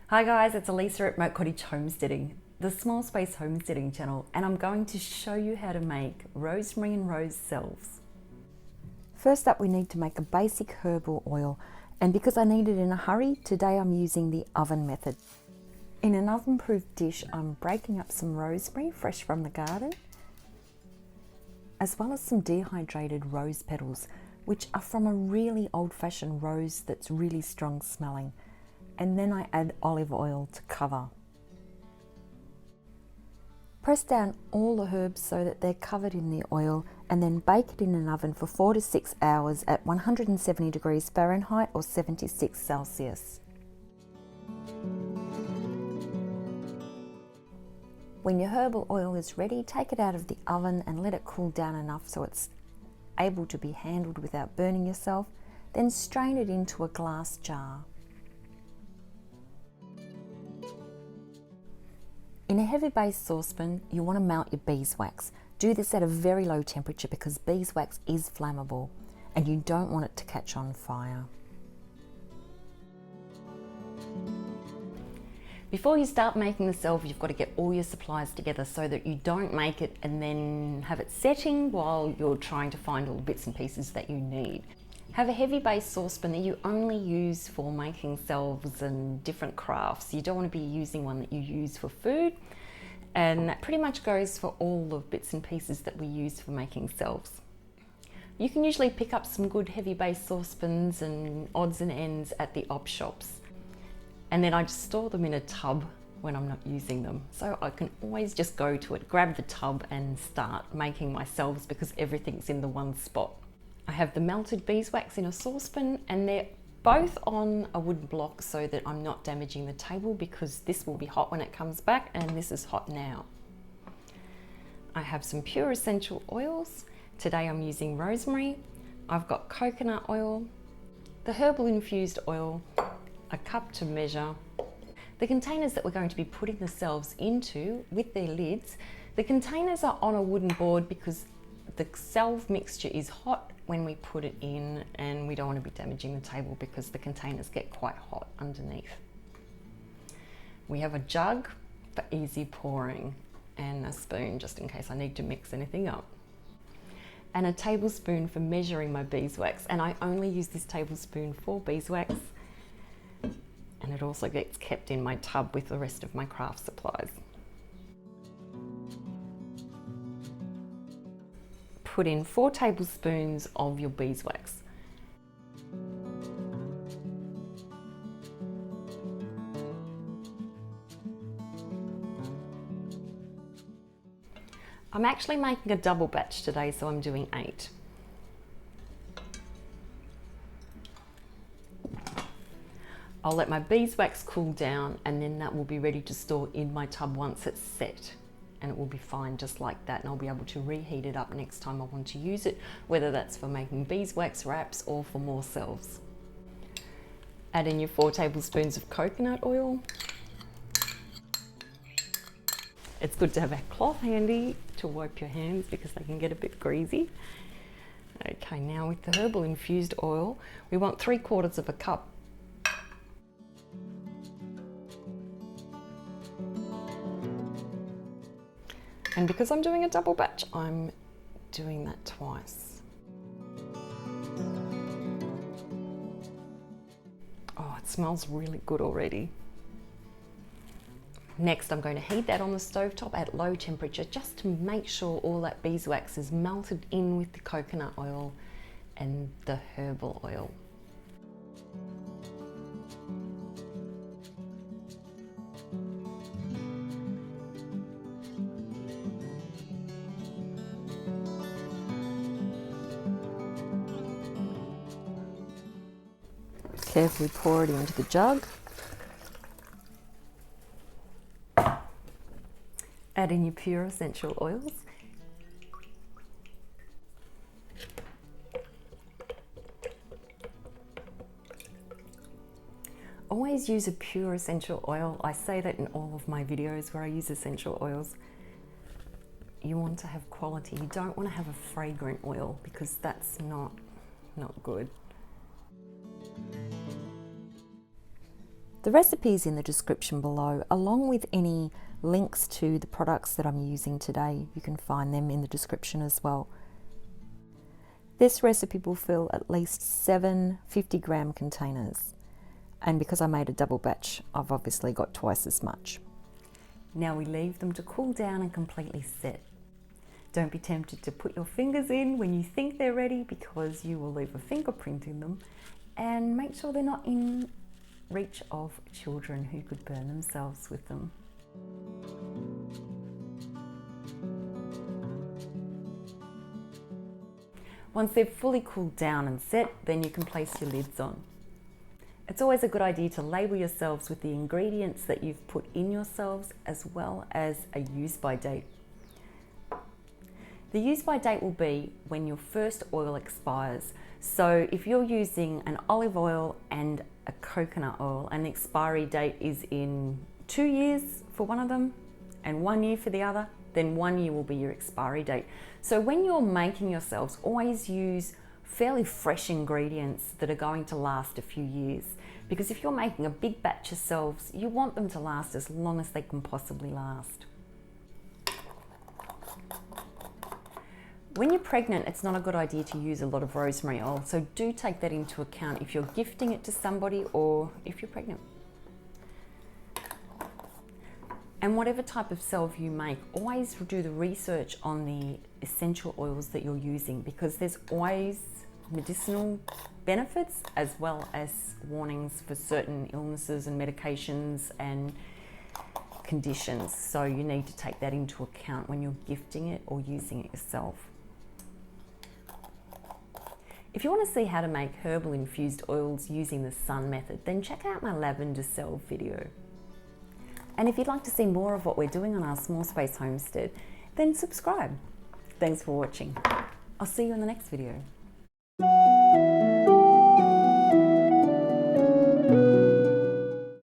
Hi guys, it's Elisa at Moat, Cottage, Homesteading, the small space homesteading channel, and I'm going to show you how to make rosemary and rose salves. First up, we need to make a basic herbal oil, and because I need it in a hurry, today I'm using the oven method. In an oven-proof dish, I'm breaking up some rosemary fresh from the garden, as well as some dehydrated rose petals, which are from a really old-fashioned rose that's really strong smelling. And then I add olive oil to cover. Press down all the herbs so that they're covered in the oil, and then bake it in an oven for 4 to 6 hours at 170 degrees Fahrenheit or 76 Celsius. When your herbal oil is ready, take it out of the oven and let it cool down enough so it's able to be handled without burning yourself. Then strain it into a glass jar. In a heavy base saucepan, you want to melt your beeswax. Do this at a very low temperature because beeswax is flammable and you don't want it to catch on fire. Before you start making the salve, you've got to get all your supplies together so that you don't make it and then have it setting while you're trying to find all the bits and pieces that you need. Have a heavy base saucepan that you only use for making salves and different crafts. You don't want to be using one that you use for food, and that pretty much goes for all the bits and pieces that we use for making salves. You can usually pick up some good heavy base saucepans and odds and ends at the op shops, and then I just store them in a tub when I'm not using them. So I can always just go to it, grab the tub and start making my salves because everything's in the one spot. I have the melted beeswax in a saucepan, and they're both on a wooden block so that I'm not damaging the table because this will be hot when it comes back and this is hot now. I have some pure essential oils. Today I'm using rosemary. I've got coconut oil, the herbal infused oil, a cup to measure. The containers that we're going to be putting the salves into with their lids, the containers are on a wooden board because the salve mixture is hot when we put it in, and we don't want to be damaging the table because the containers get quite hot underneath. We have a jug for easy pouring and a spoon just in case I need to mix anything up, and a tablespoon for measuring my beeswax, and I only use this tablespoon for beeswax, and it also gets kept in my tub with the rest of my craft supplies. Put in 4 tablespoons of your beeswax. I'm actually making a double batch today, so I'm doing 8. I'll let my beeswax cool down and then that will be ready to store in my tub once it's set. And it will be fine just like that, and I'll be able to reheat it up next time I want to use it, whether that's for making beeswax wraps or for more salves. Add in your 4 tablespoons of coconut oil. It's good to have a cloth handy to wipe your hands because they can get a bit greasy. Okay, now with the herbal infused oil, we want 3/4 of a cup. And because I'm doing a double batch, I'm doing that twice. Oh, it smells really good already. Next, I'm going to heat that on the stovetop at low temperature just to make sure all that beeswax is melted in with the coconut oil and the herbal oil. Carefully pour it into the jug. Add in your pure essential oils. Always use a pure essential oil. I say that in all of my videos where I use essential oils. You want to have quality. You don't want to have a fragrant oil because that's not good. The recipe is in the description below, along with any links to the products that I'm using today. You can find them in the description as well. This recipe will fill at least 7 50-gram containers. And because I made a double batch, I've obviously got twice as much. Now we leave them to cool down and completely set. Don't be tempted to put your fingers in when you think they're ready, because you will leave a fingerprint in them. And make sure they're not in reach of children who could burn themselves with them. Once they've fully cooled down and set, then you can place your lids on. It's always a good idea to label your salves with the ingredients that you've put in your salves, as well as a use by date. The use by date will be when your first oil expires. So if you're using an olive oil and a coconut oil and the expiry date is in 2 years for one of them and 1 year for the other, then 1 year will be your expiry date. So when you're making your salves, always use fairly fresh ingredients that are going to last a few years, because if you're making a big batch of salves, you want them to last as long as they can possibly last. When you're pregnant, it's not a good idea to use a lot of rosemary oil, so do take that into account if you're gifting it to somebody or if you're pregnant. And whatever type of salve you make, always do the research on the essential oils that you're using, because there's always medicinal benefits as well as warnings for certain illnesses and medications and conditions. So you need to take that into account when you're gifting it or using it yourself. If you want to see how to make herbal infused oils using the sun method, then check out my lavender salve video. And if you'd like to see more of what we're doing on our small space homestead, then subscribe. Thanks for watching. I'll see you in the next video.